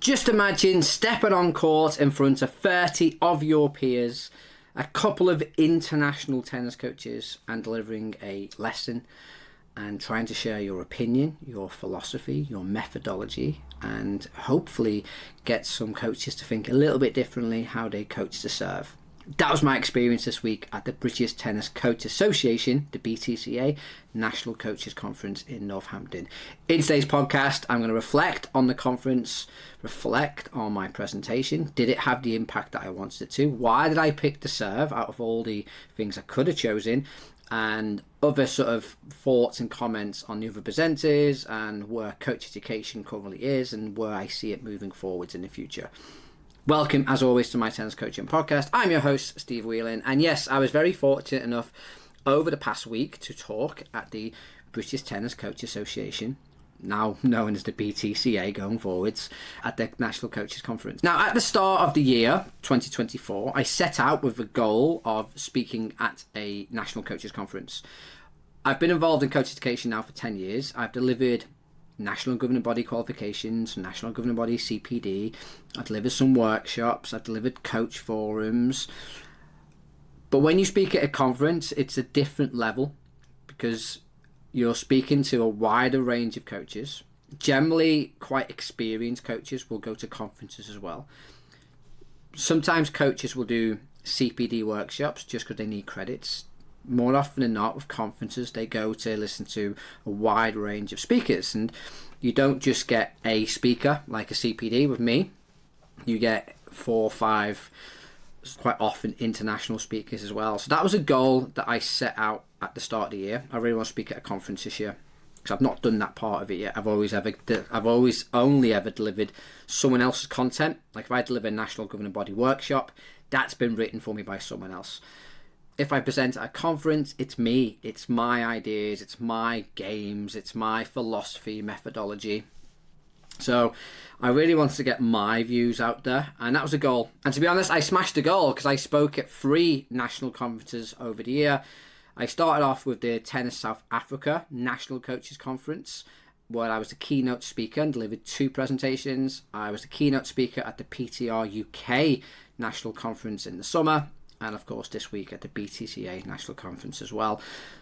Just imagine stepping on court in front of 30 of your peers, a couple of international tennis coaches, and delivering a lesson and trying to share your opinion, your philosophy, your methodology, and hopefully get some coaches to think a little bit differently how they coach to serve. That was my experience this week at the British Tennis Coach Association, the BTCA National Coaches Conference in Northampton. In today's podcast, I'm going to reflect on the conference, reflect on my presentation. Did it have the impact that I wanted it to? Why did I pick the serve out of all the things I could have chosen? And other sort of thoughts and comments on the other presenters and where coach education currently is and where I see it moving forwards in the future. Welcome, as always, to my tennis coaching podcast. I'm your host, Steve Whelan, and yes, I was very fortunate enough over the past week to talk at the British Tennis Coach Association, now known as the BTCA going forwards, at the National Coaches Conference. Now, at the start of the year, 2024, I set out with the goal of speaking at a National Coaches Conference. I've been involved in coach education now for 10 years. I've delivered National Governing Body qualifications, National Governing Body CPD. I've delivered some workshops. I've delivered coach forums. But when you speak at a conference, it's a different level because you're speaking to a wider range of coaches. Generally, quite experienced coaches will go to conferences as well. Sometimes coaches will do CPD workshops just because they need credits. More often than not, with conferences, they go to listen to a wide range of speakers. And you don't just get a speaker like a CPD with me. You get 4 or 5, quite often, international speakers as well. So that was a goal that I set out at the start of the year. I really want to speak at a conference this year because I've not done that part of it yet. I've always only ever delivered someone else's content. Like if I deliver a National Governing Body workshop, that's been written for me by someone else. If I present at a conference, it's me. It's my ideas, it's my games, it's my philosophy, methodology. So I really wanted to get my views out there, and that was a goal. And to be honest, I smashed the goal because I spoke at 3 national conferences over the year. I started off with the Tennis South Africa National Coaches Conference, where I was the keynote speaker and delivered 2 presentations. I was the keynote speaker at the PTR UK National Conference in the summer. And of course this week at the BTCA National Conference as well.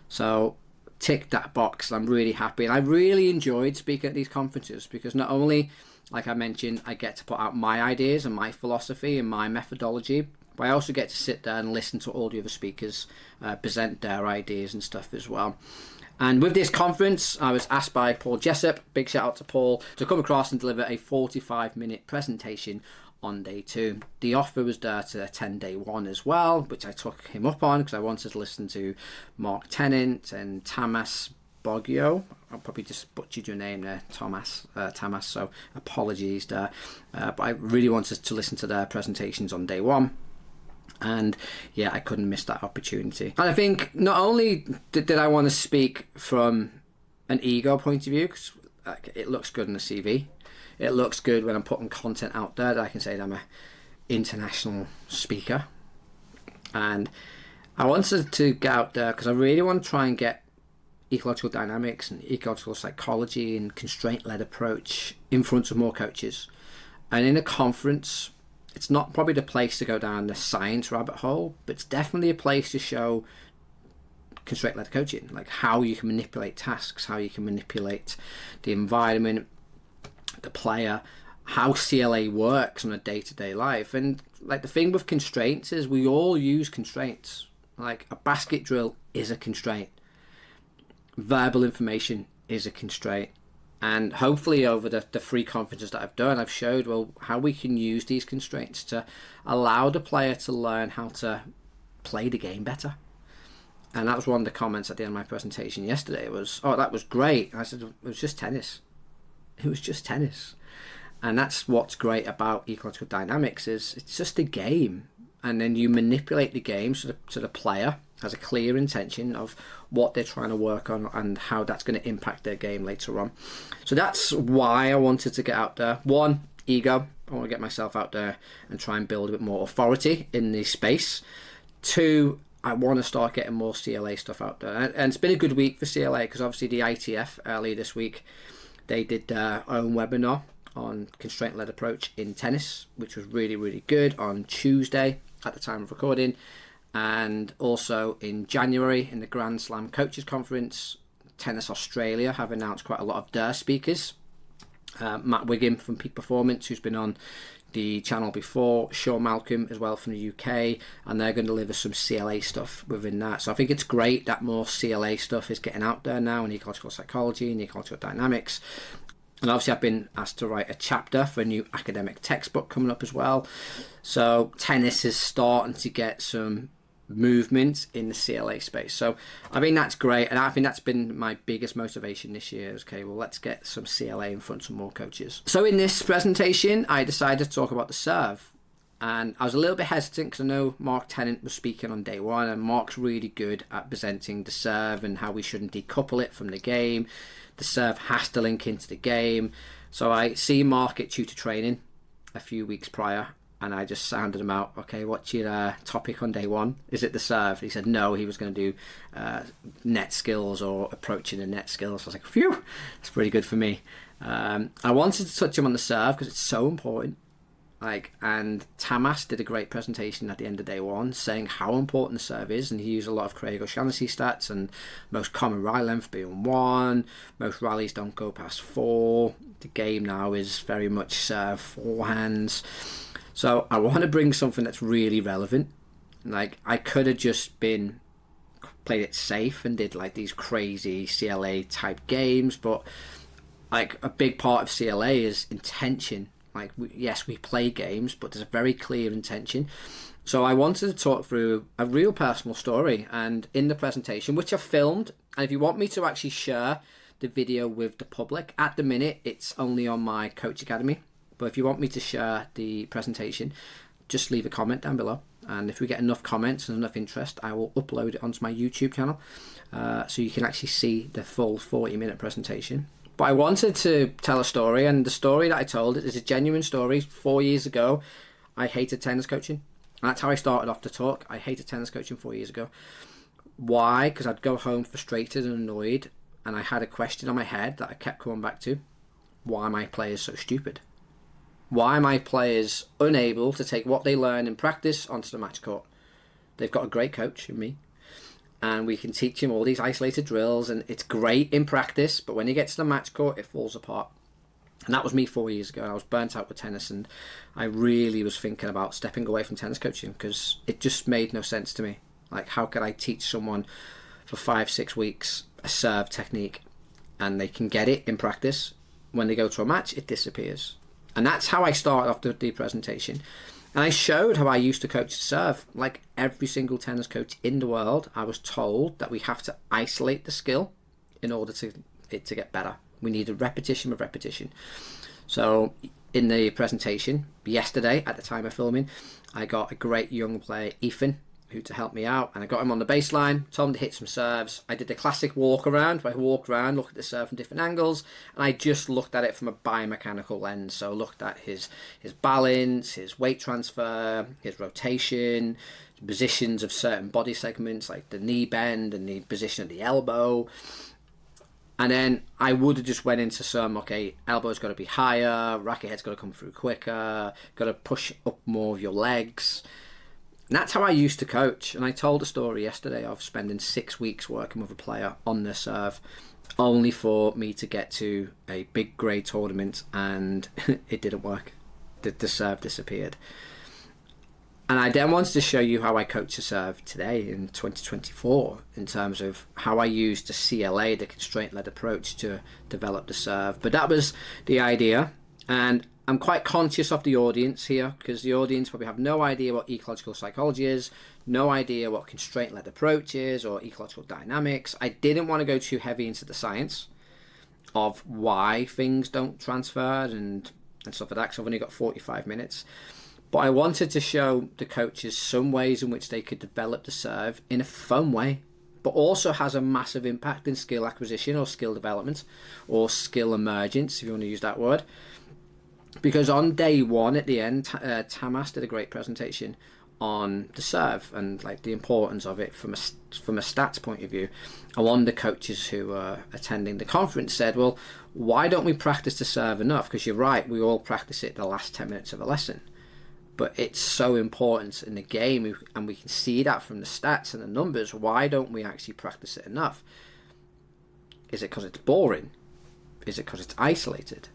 So tick that box. I'm really happy. And I really enjoyed speaking at these conferences because not only, like I mentioned, I get to put out my ideas and my philosophy and my methodology, but I also get to sit there and listen to all the other speakers present their ideas and stuff as well. And with this conference, I was asked by Paul Jessup, big shout out to Paul, to come across and deliver a 45-minute presentation on day 2. The offer was there to attend day 1 as well, which I took him up on because I wanted to listen to Mark Tennant and Tamas Boggio. I'll probably just butchered your name there, Tamas, so apologies there. But I really wanted to listen to their presentations on day 1. And yeah, I couldn't miss that opportunity. And I think not only did I want to speak from an ego point of view, because it looks good in the CV. It looks good when I'm putting content out there that I can say that I'm an international speaker. And I wanted to get out there because I really want to try and get ecological dynamics and ecological psychology and constraint-led approach in front of more coaches. And in a conference, it's not probably the place to go down the science rabbit hole, but it's definitely a place to show constraint-led coaching, like how you can manipulate tasks, how you can manipulate the environment, the player, how CLA works on a day-to-day life. And like the thing with constraints is we all use constraints. Like a basket drill is a constraint. Verbal information is a constraint. And hopefully over the 3 conferences that I've done, I've showed how we can use these constraints to allow the player to learn how to play the game better. And that was one of the comments at the end of my presentation yesterday. It was, "Oh, that was great." And I said, "It was just tennis. It was just tennis." And that's what's great about ecological dynamics is it's just a game. And then you manipulate the game so the player has a clear intention of what they're trying to work on and how that's going to impact their game later on. So that's why I wanted to get out there. 1, ego. I want to get myself out there and try and build a bit more authority in the space. 2, I want to start getting more CLA stuff out there. And it's been a good week for CLA because obviously the ITF earlier this week, they did their own webinar on constraint-led approach in tennis, which was really, really good on Tuesday at the time of recording. And also in January in the Grand Slam Coaches Conference, Tennis Australia have announced quite a lot of their speakers. Matt Wiggin from Peak Performance, who's been on the channel before, Sean Malcolm as well from the UK, and they're going to deliver some CLA stuff within that. So I think it's great that more CLA stuff is getting out there now in ecological psychology and ecological dynamics. And obviously I've been asked to write a chapter for a new academic textbook coming up as well. So tennis is starting to get some movement in the CLA space. So I think that's great, and I think that's been my biggest motivation this year. Okay, well, let's get some CLA in front of some more coaches. So in this presentation I decided to talk about the serve, and I was a little bit hesitant because I know Mark Tennant was speaking on day one, and Mark's really good at presenting the serve and how we shouldn't decouple it from the game. The serve has to link into the game. So I see Mark at tutor training a few weeks prior, and I just sounded him out. Okay, what's your topic on day one? Is it the serve? He said no, he was going to do net skills or approaching the net skills. So I was like, phew, that's pretty good for me. I wanted to touch him on the serve because it's so important. And Tamas did a great presentation at the end of day one saying how important the serve is, and he used a lot of Craig O'Shaughnessy stats, and most common rally length being 1, most rallies don't go past 4, the game now is very much serve forehands. So I want to bring something that's really relevant. I could have just played it safe and did these crazy CLA type games, but a big part of CLA is intention. Yes, we play games, but there's a very clear intention. So I wanted to talk through a real personal story, and in the presentation, which I filmed, and if you want me to actually share the video with the public, at the minute it's only on my Coach Academy. But if you want me to share the presentation, just leave a comment down below. And if we get enough comments and enough interest, I will upload it onto my YouTube channel so you can actually see the full 40-minute presentation. But I wanted to tell a story, and the story that I told is a genuine story. 4 years ago, I hated tennis coaching. And that's how I started off the talk. I hated tennis coaching 4 years ago. Why? Because I'd go home frustrated and annoyed, and I had a question on my head that I kept coming back to. Why are my players so stupid? Why are my players unable to take what they learn in practice onto the match court? They've got a great coach in me, and we can teach him all these isolated drills, and it's great in practice, but when he gets to the match court, it falls apart. And that was me 4 years ago. I was burnt out with tennis, and I really was thinking about stepping away from tennis coaching because it just made no sense to me. How could I teach someone for 5-6 weeks a serve technique and they can get it in practice? When they go to a match, it disappears. And that's how I started off the presentation. And I showed how I used to coach the serve. Like every single tennis coach in the world, I was told that we have to isolate the skill in order to it to get better. We need a repetition of repetition. So in the presentation yesterday, at the time of filming, I got a great young player, Ethan, who to help me out, and I got him on the baseline, told him to hit some serves. I did the classic walk around, where I walked around, looked at the serve from different angles, and I just looked at it from a biomechanical lens. So looked at his balance, his weight transfer, his rotation, positions of certain body segments like the knee bend and the position of the elbow. And then I would have just went into some, okay, elbow's got to be higher, racket head's got to come through quicker, got to push up more of your legs. And that's how I used to coach. And I told a story yesterday of spending 6 weeks working with a player on the serve, only for me to get to a big grade tournament and it didn't work. The serve disappeared. And I then wanted to show you how I coach the serve today in 2024 in terms of how I used the CLA, the constraint-led approach, to develop the serve. But that was the idea. And I'm quite conscious of the audience here because the audience probably have no idea what ecological psychology is, no idea what constraint-led approach is or ecological dynamics. I didn't want to go too heavy into the science of why things don't transfer and stuff like that, because I've only got 45 minutes. But I wanted to show the coaches some ways in which they could develop the serve in a fun way, but also has a massive impact in skill acquisition or skill development or skill emergence, if you want to use that word. Because on day one at the end, Tamas did a great presentation on the serve and like the importance of it from a stats point of view. And one of the coaches who were attending the conference said, well, why don't we practice the serve enough? Because you're right, we all practice it the last 10 minutes of a lesson. But it's so important in the game, and we can see that from the stats and the numbers. Why don't we actually practice it enough? Is it because it's boring? Is it because it's isolated?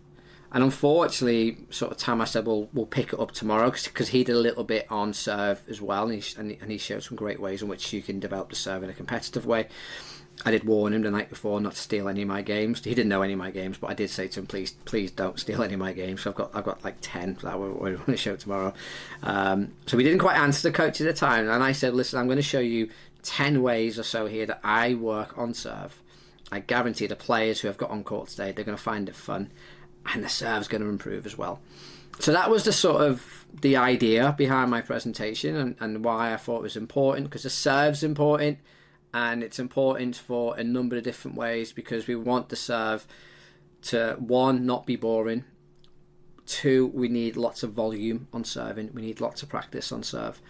And unfortunately, sort of Tamas said, we'll pick it up tomorrow, because he did a little bit on serve as well, and he showed some great ways in which you can develop the serve in a competitive way. I did warn him the night before not to steal any of my games. He didn't know any of my games, but I did say to him, please don't steal any of my games. So I've got like 10 that we're going to show tomorrow. So we didn't quite answer the coach at the time, and I said, listen, I'm going to show you 10 ways or so here that I work on serve. I guarantee the players who have got on court today, they're going to find it fun, and the serve's going to improve as well. So that was the sort of the idea behind my presentation, and why I thought it was important, because the serve's important, and it's important for a number of different ways, because we want the serve to, one, not be boring. Two, we need lots of volume on serving. We need lots of practice on serve.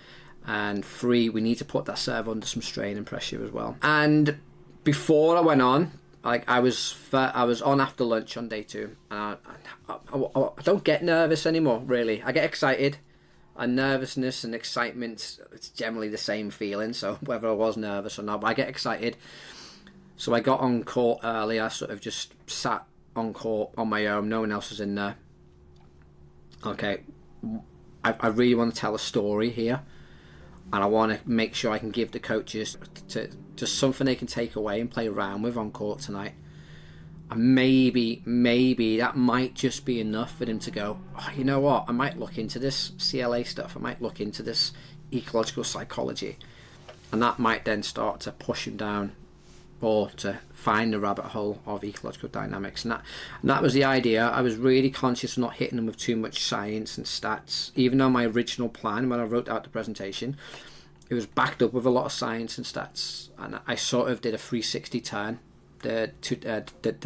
And three, we need to put that serve under some strain and pressure as well. And before I went on, like I was on after lunch on day 2, and I don't get nervous anymore, really. I get excited, and nervousness and excitement, it's generally the same feeling, so whether I was nervous or not, but I get excited. So I got on court early. I sort of just sat on court on my own, no one else was in there. Okay, I really want to tell a story here, and I want to make sure I can give the coaches just something they can take away and play around with on court tonight. And maybe that might just be enough for them to go, oh, you know what, I might look into this CLA stuff, I might look into this ecological psychology, and that might then start to push them down, or to find the rabbit hole of ecological dynamics. And that was the idea. I was really conscious of not hitting them with too much science and stats, even though my original plan when I wrote out the presentation, it was backed up with a lot of science and stats, and I sort of did a 360 turn the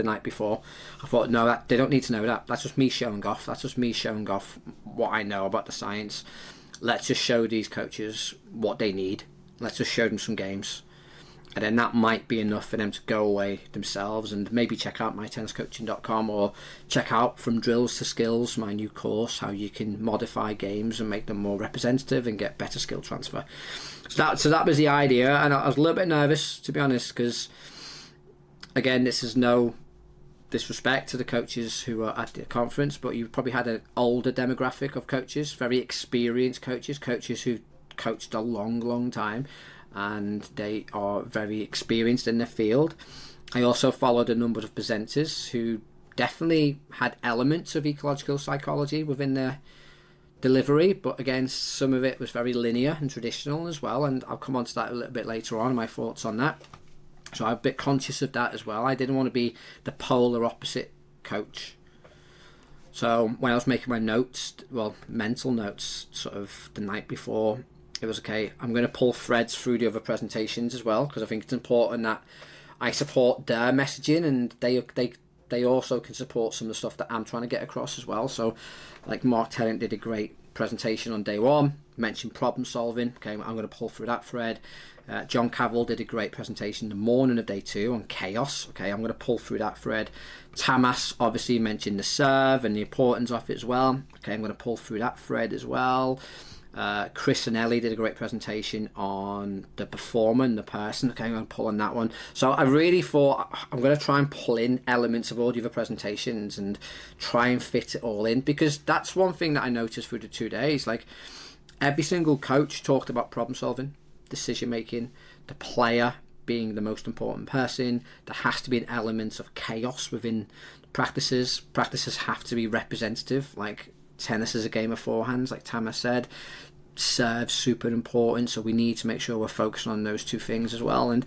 night before. I thought, no, they don't need to know that. That's just me showing off. That's just me showing off what I know about the science. Let's just show these coaches what they need. Let's just show them some games. And then that might be enough for them to go away themselves and maybe check out mytenniscoaching.com, or check out From Drills to Skills, my new course, how you can modify games and make them more representative and get better skill transfer. So that was the idea, and I was a little bit nervous, to be honest, because again, this is no disrespect to the coaches who are at the conference, but you probably had an older demographic of coaches, very experienced coaches who've coached a long time, and they are very experienced in their field. I also followed a number of presenters who definitely had elements of ecological psychology within their delivery, but again, some of it was very linear and traditional as well, and I'll come on to that a little bit later on, my thoughts on that. So I'm a bit conscious of that as well. I didn't want to be the polar opposite coach. So when I was making my notes, mental notes, sort of the night before, it was okay, I'm going to pull threads through the other presentations as well, because I think it's important that I support their messaging, and they also can support some of the stuff that I'm trying to get across as well. So like Mark Tennant did a great presentation on day 1, mentioned problem solving. Okay, I'm going to pull through that thread. John Cavill did a great presentation the morning of day 2 on chaos. Okay, I'm going to pull through that thread. Tamas obviously mentioned the serve and the importance of it as well. Okay, I'm going to pull through that thread as well. Chris and Ellie did a great presentation on the performer and the person. Okay, I'm going to pull on that one. So I really thought I'm going to try and pull in elements of all the other presentations and try and fit it all in, because that's one thing that I noticed through the 2 days. Like, every single coach talked about problem solving, decision making, the player being the most important person. There has to be an element of chaos within practices. Practices have to be representative. Like, tennis is a game of forehands, like Tamas said. Serve's super important, so we need to make sure we're focusing on those 2 things as well. And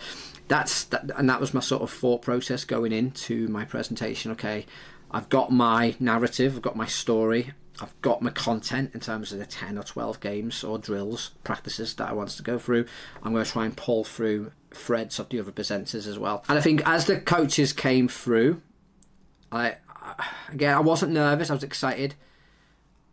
that was my sort of thought process going into my presentation. Okay, I've got my narrative, I've got my story, I've got my content in terms of the 10 or 12 games or drills, practices that I want to go through. I'm going to try and pull through threads of the other presenters as well. And I think as the coaches came through, I wasn't nervous, I was excited.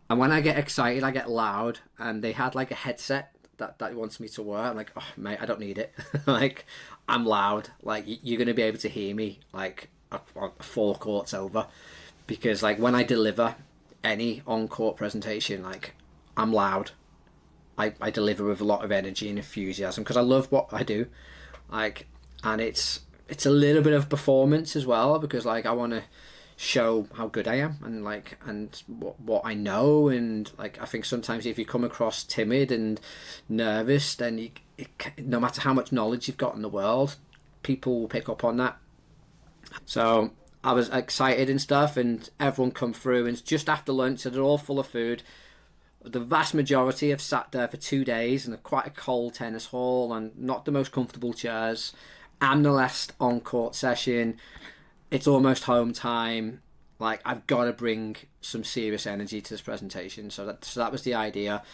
And when I get excited, I get loud, and they had like a headset that he wants me to wear. I'm like, oh mate, I don't need it. Like, I'm loud. Like, you're gonna be able to hear me like a 4 courts over, because like when I deliver any on-court presentation, like, I'm loud. I deliver with a lot of energy and enthusiasm because I love what I do. Like, and it's a little bit of performance as well, because like I want to show how good I am and like what I know. And like, I think sometimes if you come across timid and nervous, then no matter how much knowledge you've got in the world, people will pick up on that. So I was excited and stuff, and everyone come through, and it's just after lunch, so they're all full of food. The vast majority have sat there for 2 days in quite a cold tennis hall and not the most comfortable chairs. I'm the last on-court session. It's almost home time. Like, I've got to bring some serious energy to this presentation. So that was the idea.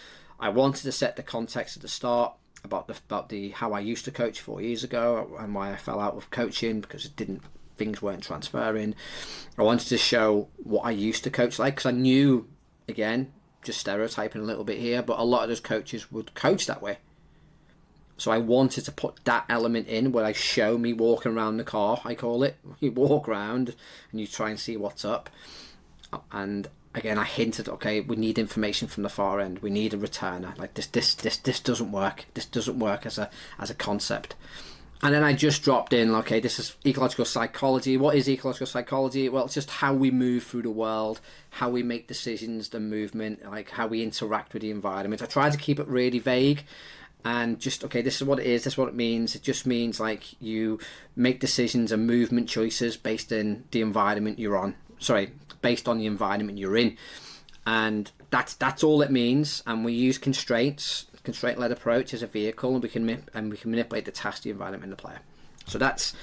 I wanted to set the context at the start about the how I used to coach 4 years ago and why I fell out of coaching, because things weren't transferring. I wanted to show what I used to coach like, because I knew, again, just stereotyping a little bit here, but a lot of those coaches would coach that way. So I wanted to put that element in where I show me walking around the car, I call it. You walk around and you try and see what's up. And again, I hinted, okay, we need information from the far end. We need a returner. Like, this doesn't work. This doesn't work as a concept. And then I just dropped in, okay, this is ecological psychology. What is ecological psychology? Well, it's just how we move through the world, how we make decisions, the movement, like how we interact with the environment. I tried to keep it really vague and just, okay, this is what it is, this is what it means. It just means like you make decisions and movement choices based on the environment you're on. Based on the environment you're in. And that's all it means. And we use constraint-led approach as a vehicle, and we can manipulate the task, the environment, and the player. So that's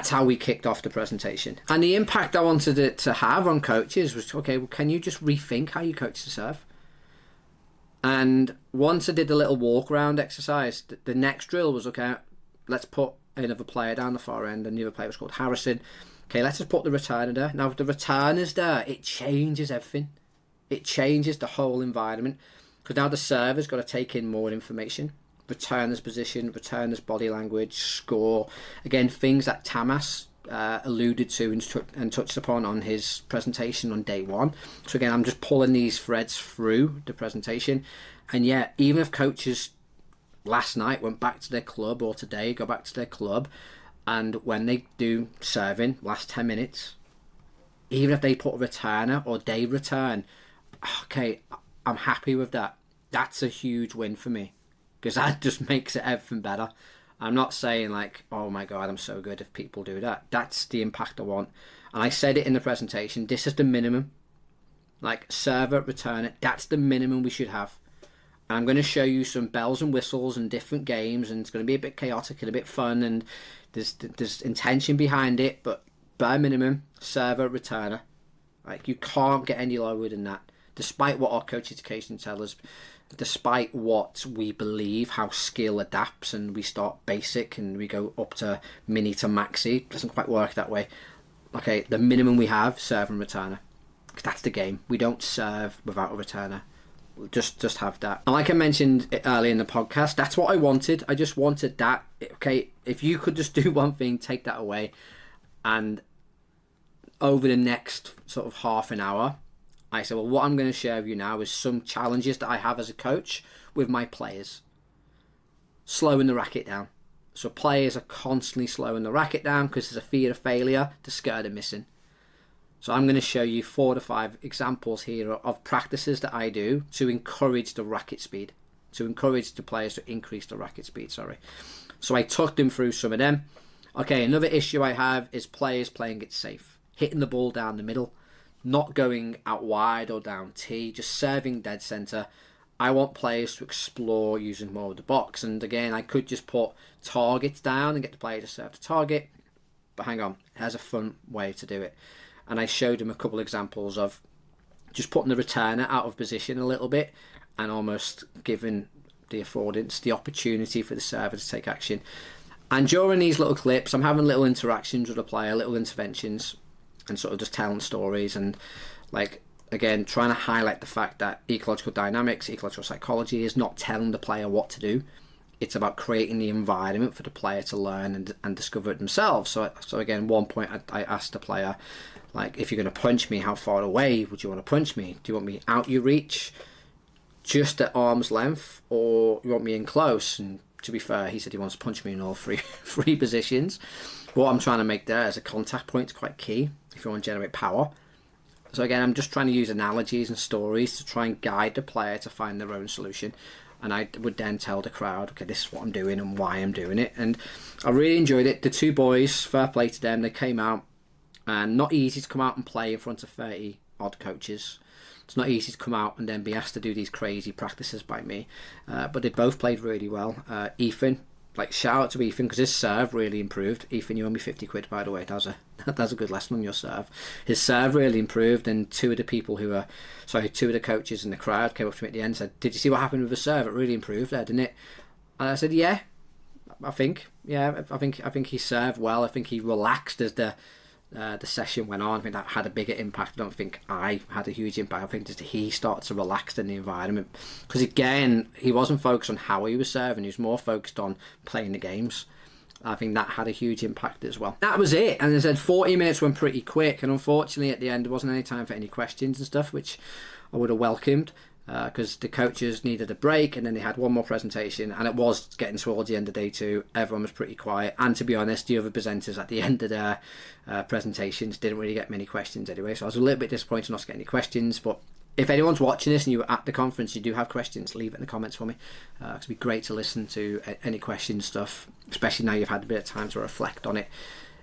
how we kicked off the presentation. And the impact I wanted it to have on coaches was, okay, well, can you just rethink how you coach the serve? And once I did the little walk around exercise, the next drill was, okay, let's put another player down the far end, and the other player was called Harrison. Okay, let's just put the returner there. Now, if the returner's there, it changes everything. It changes the whole environment. Because now the server's got to take in more information. Returner's position, returner's body language, score. Again, things that Tamas alluded to and touched upon on his presentation on day one. So again, I'm just pulling these threads through the presentation. And yeah, even if coaches last night went back to their club, or today go back to their club, and when they do serving, last 10 minutes, even if they put a returner or they return, okay, I'm happy with that. That's a huge win for me, because that just makes it everything better. I'm not saying like, oh my God, I'm so good if people do that. That's the impact I want. And I said it in the presentation, this is the minimum. Like, server, returner, that's the minimum we should have. And I'm going to show you some bells and whistles and different games, and it's going to be a bit chaotic and a bit fun, and there's intention behind it, but bare minimum, server, returner. Like, you can't get any lower than that. Despite what our coach education tells us, despite what we believe, how skill adapts, and we start basic and we go up to mini to maxi, it doesn't quite work that way. Okay, the minimum we have, serve and returner. That's the game. We don't serve without a returner. We'll just have that. And like I mentioned earlier in the podcast, that's what I wanted. I just wanted that. Okay, if you could just do one thing, take that away. And over the next sort of half an hour, I said, well, what I'm going to share with you now is some challenges that I have as a coach with my players. Slowing the racket down. So players are constantly slowing the racket down because there's a fear of failure, they're scared of missing. So I'm going to show you 4 to 5 examples here of practices that I do to encourage the racket speed. To encourage the players to increase the racket speed, So I took them through some of them. Okay, another issue I have is players playing it safe. Hitting the ball down the middle. Not going out wide or down T, just serving dead centre. I want players to explore using more of the box. And again, I could just put targets down and get the player to serve the target. But hang on, there's a fun way to do it. And I showed him a couple examples of just putting the returner out of position a little bit and almost giving the affordance, the opportunity for the server to take action. And during these little clips, I'm having little interactions with the player, little interventions, and sort of just telling stories. And like, again, trying to highlight the fact that ecological dynamics, ecological psychology is not telling the player what to do. It's about creating the environment for the player to learn and discover it themselves. So again, one point I asked the player, like, if you're going to punch me, how far away would you want to punch me? Do you want me out your reach, just at arm's length, or you want me in close? And to be fair, he said he wants to punch me in all three positions. What I'm trying to make there is a contact point is quite key if you want to generate power. So again, I'm just trying to use analogies and stories to try and guide the player to find their own solution. And I would then tell the crowd, okay, this is what I'm doing and why I'm doing it. And I really enjoyed it. The two boys, fair play to them, they came out, and not easy to come out and play in front of 30 odd coaches. It's not easy to come out and then be asked to do these crazy practices by me. But they both played really well. Ethan, like, shout out to Ethan, because his serve really improved. Ethan, you owe me 50 quid, by the way. That was a good lesson on your serve. His serve really improved, and two of the coaches in the crowd came up to me at the end and said, "Did you see what happened with the serve? It really improved there, didn't it?" And I said, "Yeah, I think he served well. I think he relaxed as the session went on. I think that had a bigger impact. I don't think I had a huge impact. I think just he started to relax in the environment, because again, he wasn't focused on how he was serving. He was more focused on playing the games. I think that had a huge impact as well. That was it. And I said 40 minutes went pretty quick, and unfortunately at the end there wasn't any time for any questions and stuff, which I would have welcomed, because the coaches needed a break, and then they had one more presentation, and it was getting towards the end of day two. Everyone was pretty quiet, and to be honest, the other presenters at the end of their presentations didn't really get many questions anyway, so I was a little bit disappointed not to get any questions. But if anyone's watching this and you were at the conference, you do have questions, leave it in the comments for me. It'd be great to listen to any question stuff, especially now you've had a bit of time to reflect on it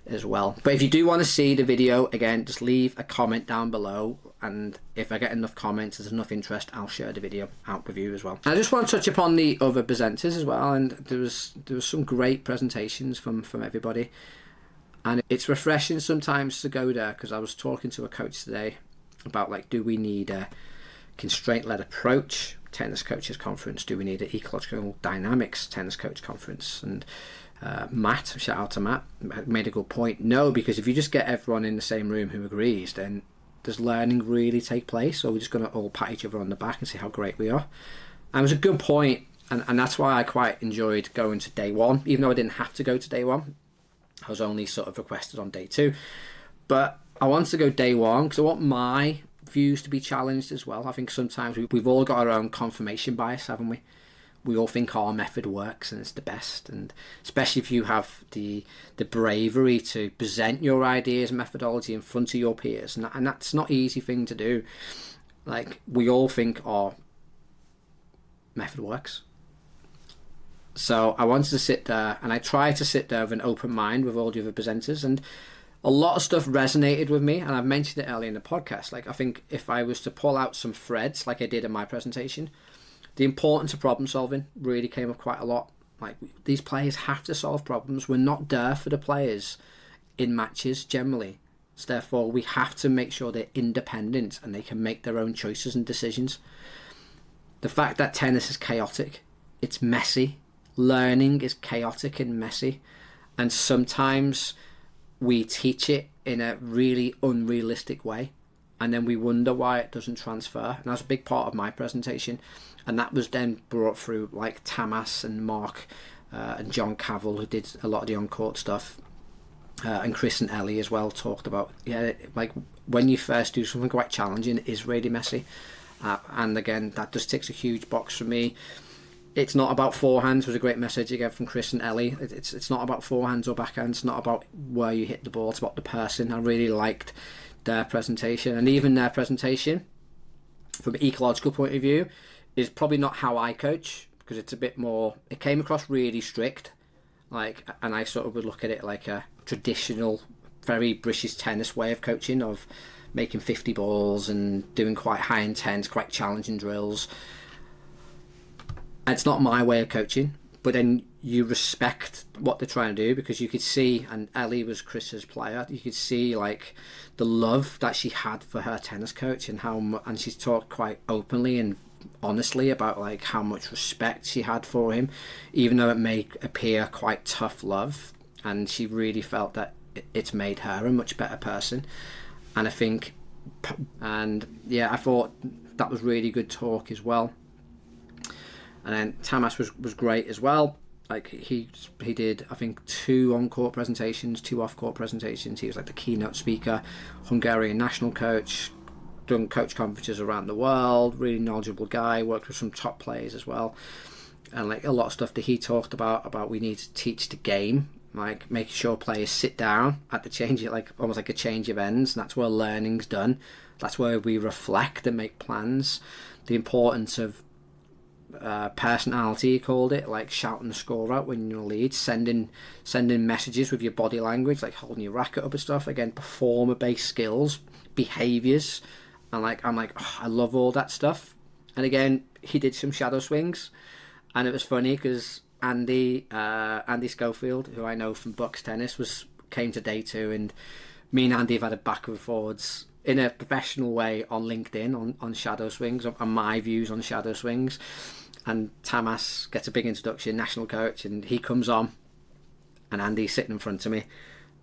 as well. But if you do want to see the video, again, just leave a comment down below, and if I get enough comments, there's enough interest, I'll share the video out with you as well. I just want to touch upon the other presenters as well, and there was some great presentations from everybody, and it's refreshing sometimes to go there, because I was talking to a coach today about, like, do we need a constraint-led approach tennis coaches conference? Do we need an ecological dynamics tennis coach conference? And Matt, shout out to Matt, made a good point. No, because if you just get everyone in the same room who agrees, then does learning really take place? Or we're just going to all pat each other on the back and see how great we are? And it was a good point, and that's why I quite enjoyed going to day one, even though I didn't have to go to day one. I was only sort of requested on day two. But I wanted to go day one because I want my views to be challenged as well. I think sometimes we've all got our own confirmation bias, haven't we? We all think our method works and it's the best, and especially if you have the bravery to present your ideas and methodology in front of your peers, and that's not an easy thing to do. Like, we all think our method works. So I wanted to sit there, and I tried to sit there with an open mind with all the other presenters, and a lot of stuff resonated with me, and I've mentioned it earlier in the podcast. Like, I think if I was to pull out some threads, like I did in my presentation, the importance of problem solving really came up quite a lot. Like, these players have to solve problems. We're not there for the players in matches generally. So therefore, we have to make sure they're independent and they can make their own choices and decisions. The fact that tennis is chaotic, it's messy. Learning is chaotic and messy. And sometimes we teach it in a really unrealistic way, and then we wonder why it doesn't transfer. And that's a big part of my presentation, and that was then brought through, like, Tamas and Mark and John Cavill, who did a lot of the on-court stuff, and Chris and Ellie as well talked about, like, when you first do something quite challenging, it is really messy, and again, that just ticks a huge box for me. It's not about forehands, was a great message again from Chris and Ellie. It's not about forehands or backhands. It's not about where you hit the ball. It's about the person. I really liked their presentation. And even their presentation, from an ecological point of view, is probably not how I coach, because it's a bit more... It came across really strict. Like, and I sort of would look at it like a traditional, very British tennis way of coaching, of making 50 balls and doing quite high intense, quite challenging drills. It's not my way of coaching, but then you respect what they're trying to do, because you could see, and Ellie was Chris's player, you could see, like, the love that she had for her tennis coach, and and she's talked quite openly and honestly about, like, how much respect she had for him, even though it may appear quite tough love, and she really felt that it's made her a much better person. And I think And yeah, I thought that was really good talk as well. And then Tamas was great as well. Like he did, I think, 2 on-court presentations, 2 off-court presentations. He was like the keynote speaker, Hungarian national coach, done coach conferences around the world, really knowledgeable guy, worked with some top players as well. And like a lot of stuff that he talked about we need to teach the game, like making sure players sit down at the change, like almost like a change of ends, and that's where learning's done. That's where we reflect and make plans. The importance of personality, he called it, like shouting the score out when you're in a lead, sending messages with your body language, like holding your racket up and stuff. Again, performer-based skills, behaviours, and I'm like, oh, I love all that stuff. And again, he did some shadow swings, and it was funny because Andy Schofield, who I know from Bucks Tennis, came to day 2, and me and Andy have had a back and forwards in a professional way on LinkedIn on shadow swings, on my views on shadow swings. And Tamas gets a big introduction, national coach, and he comes on, and Andy's sitting in front of me,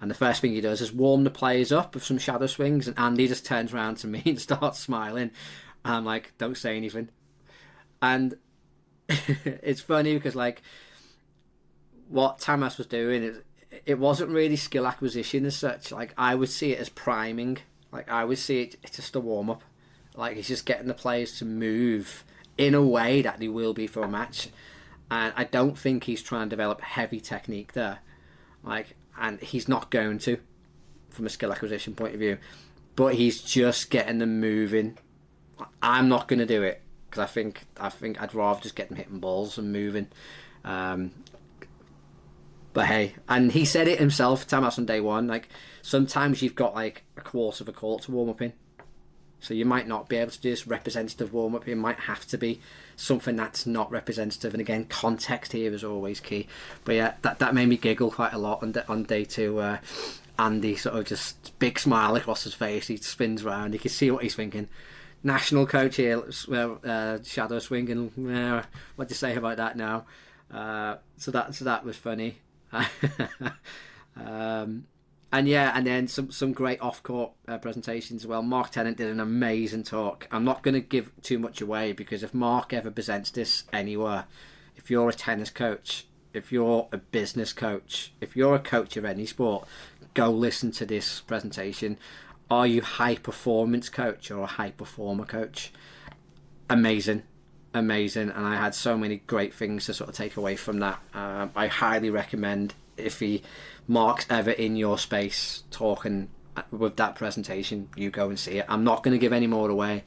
and the first thing he does is warm the players up with some shadow swings, and Andy just turns around to me and starts smiling, and I'm like, don't say anything. And it's funny because like what Tamas was doing, it wasn't really skill acquisition as such. Like I would see it as priming. Like I would see it's just a warm up. Like he's just getting the players to move in a way that they will be for a match. And I don't think he's trying to develop heavy technique there. Like, and he's not going to, from a skill acquisition point of view. But he's just getting them moving. I'm not going to do it because I think I'd rather just get them hitting balls and moving. But hey, and he said it himself, Tamas, on day 1. Like sometimes you've got like a quarter of a court to warm up in. So you might not be able to do this representative warm-up. It might have to be something that's not representative. And again, context here is always key. But yeah, that made me giggle quite a lot on day 2. Andy sort of just big smile across his face. He spins around. You can see what he's thinking. National coach here, shadow swinging. What do you say about that now? So that was funny. And yeah, and then some great off-court presentations as well. Mark Tennant did an amazing talk. I'm not going to give too much away because if Mark ever presents this anywhere, if you're a tennis coach, if you're a business coach, if you're a coach of any sport, go listen to this presentation. Are you high performance coach or a high performer coach? Amazing. And I had so many great things to sort of take away from that. I highly recommend if Mark's ever in your space talking with that presentation, you go and see it. I'm not going to give any more away,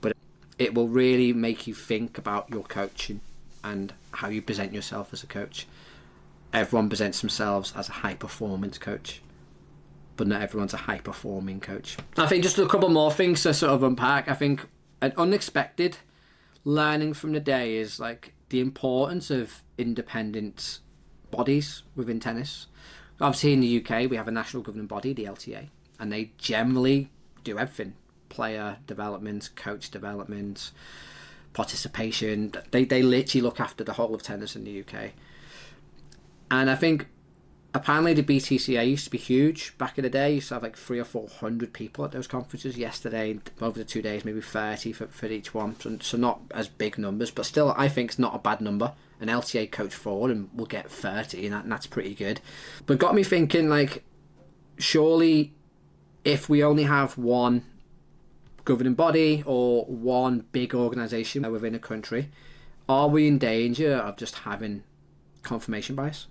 but it will really make you think about your coaching and how you present yourself as a coach. Everyone presents themselves as a high performance coach, but not everyone's a high performing coach. I think just a couple more things to sort of unpack. I think an unexpected learning from the day is like the importance of independent bodies within tennis. Obviously in the UK we have a national governing body, the LTA, and they generally do everything: player development, coach development, participation. They literally look after the whole of tennis in the UK. And I think apparently the BTCA used to be huge back in the day. You used to have like 300 or 400 people at those conferences. Yesterday, over the 2 days, maybe 30 for each one. So not as big numbers, but still I think it's not a bad number. An LTA coach forward and we'll get 30, and that's pretty good. But got me thinking, like, surely if we only have one governing body or one big organisation within a country, are we in danger of just having confirmation bias?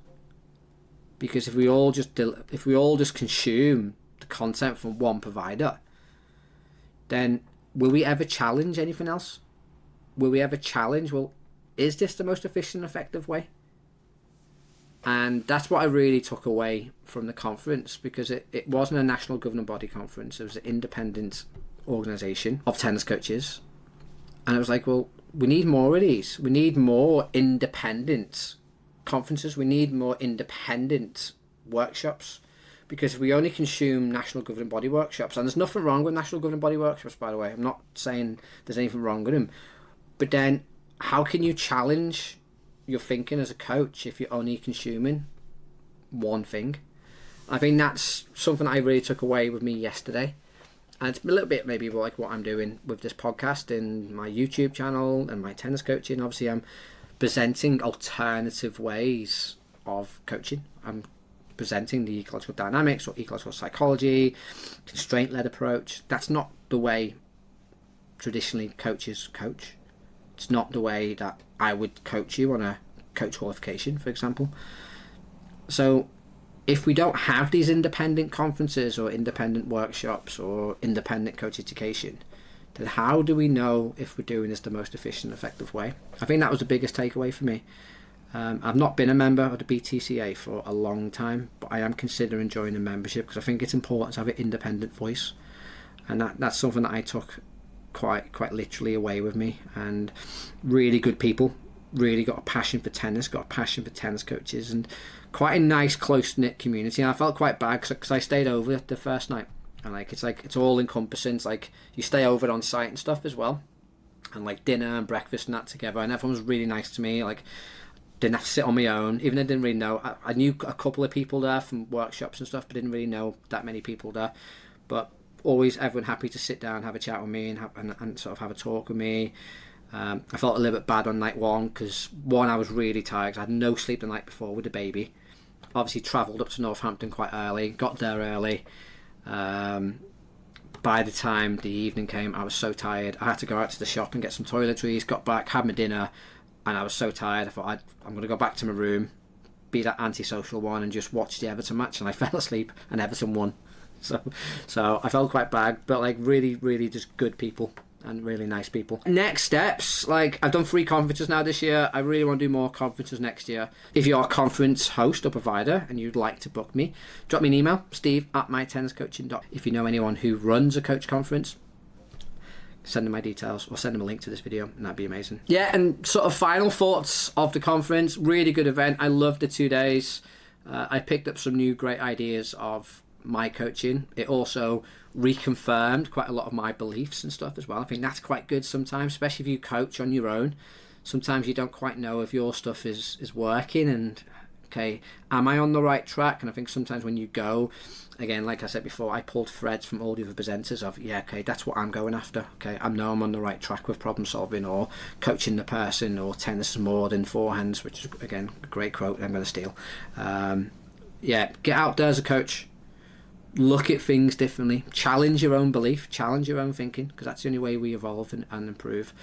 Because if we all just consume the content from one provider, then will we ever challenge anything else? Will we ever challenge, well, is this the most efficient and effective way? And that's what I really took away from the conference, because it wasn't a national governing body conference. It was an independent organisation of tennis coaches. And I was like, well, we need more of these. We need more independent conferences. We need more independent workshops. Because if we only consume national governing body workshops, and there's nothing wrong with national governing body workshops, by the way. I'm not saying there's anything wrong with them. But then how can you challenge your thinking as a coach if you're only consuming one thing? I think that's something I really took away with me yesterday. And it's a little bit maybe like what I'm doing with this podcast in my YouTube channel and my tennis coaching. Obviously, I'm presenting alternative ways of coaching. I'm presenting the ecological dynamics or ecological psychology, constraint-led approach. That's not the way traditionally coaches coach. It's not the way that I would coach you on a coach qualification, for example. So if we don't have these independent conferences or independent workshops or independent coach education, then how do we know if we're doing this the most efficient, effective way? I think that was the biggest takeaway for me. I've not been a member of the BTCA for a long time, but I am considering joining a membership because I think it's important to have an independent voice, and that's something that I took quite literally away with me. And really good people, really got a passion for tennis, got a passion for tennis coaches, and quite a nice close-knit community. And I felt quite bad because I stayed over the first night, and it's all encompassing. It's like you stay over on site and stuff as well, and like dinner and breakfast and that together, and everyone was really nice to me. Like, didn't have to sit on my own, even though I didn't really know. I knew a couple of people there from workshops and stuff, but didn't really know that many people there. But always everyone happy to sit down, have a chat with me, and sort of have a talk with me. I felt a little bit bad on night one because I was really tired 'cause I had no sleep the night before with the baby. Obviously travelled up to Northampton quite early, got there early. By the time the evening came, I was so tired. I had to go out to the shop and get some toiletries, got back, had my dinner, and I was so tired. I thought I'm going to go back to my room, be that antisocial one, and just watch the Everton match. And I fell asleep, and Everton won. So I felt quite bad, but like really just good people and really nice people. Next steps, like I've done 3 conferences now this year. I really want to do more conferences next year. If you're a conference host or provider and you'd like to book me, drop me an email, steve@mytenniscoaching.com. If you know anyone who runs a coach conference, send them my details or send them a link to this video, and that'd be amazing. Yeah, and sort of final thoughts of the conference. Really good event. I loved the 2 days. I picked up some new great ideas of my coaching. It also reconfirmed quite a lot of my beliefs and stuff as well. I think that's quite good sometimes, especially if you coach on your own. Sometimes you don't quite know if your stuff is working and, okay, am I on the right track? And I think sometimes when you go, again, like I said before, I pulled threads from all the other presenters of, yeah, okay, that's what I'm going after. Okay, I know I'm on the right track with problem solving or coaching the person, or tennis is more than forehands, which is, again, a great quote I'm going to steal. Yeah, get out there as a coach. Look at things differently. Challenge your own belief. Challenge your own thinking, because that's the only way we evolve and improve.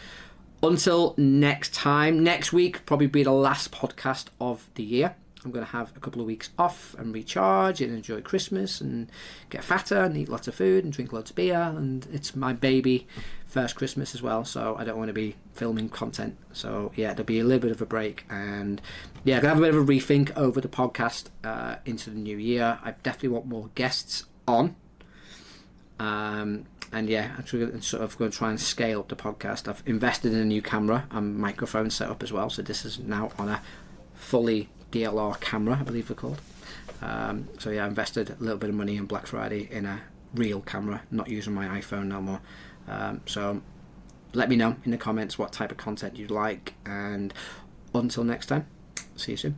Until next time, next week probably be the last podcast of the year. I'm going to have a couple of weeks off and recharge and enjoy Christmas and get fatter and eat lots of food and drink lots of beer. And it's my baby first Christmas as well, so I don't want to be filming content. So yeah, there'll be a little bit of a break, and yeah, I'm going to have a bit of a rethink over the podcast into the new year. I definitely want more guests on. And yeah, I'm sort of going to try and scale up the podcast. I've invested in a new camera and microphone setup as well, so this is now on a fully DLR camera, I believe they're called. So yeah, I invested a little bit of money on Black Friday in a real camera, not using my iPhone no more. So let me know in the comments what type of content you'd like, and until next time, see you soon.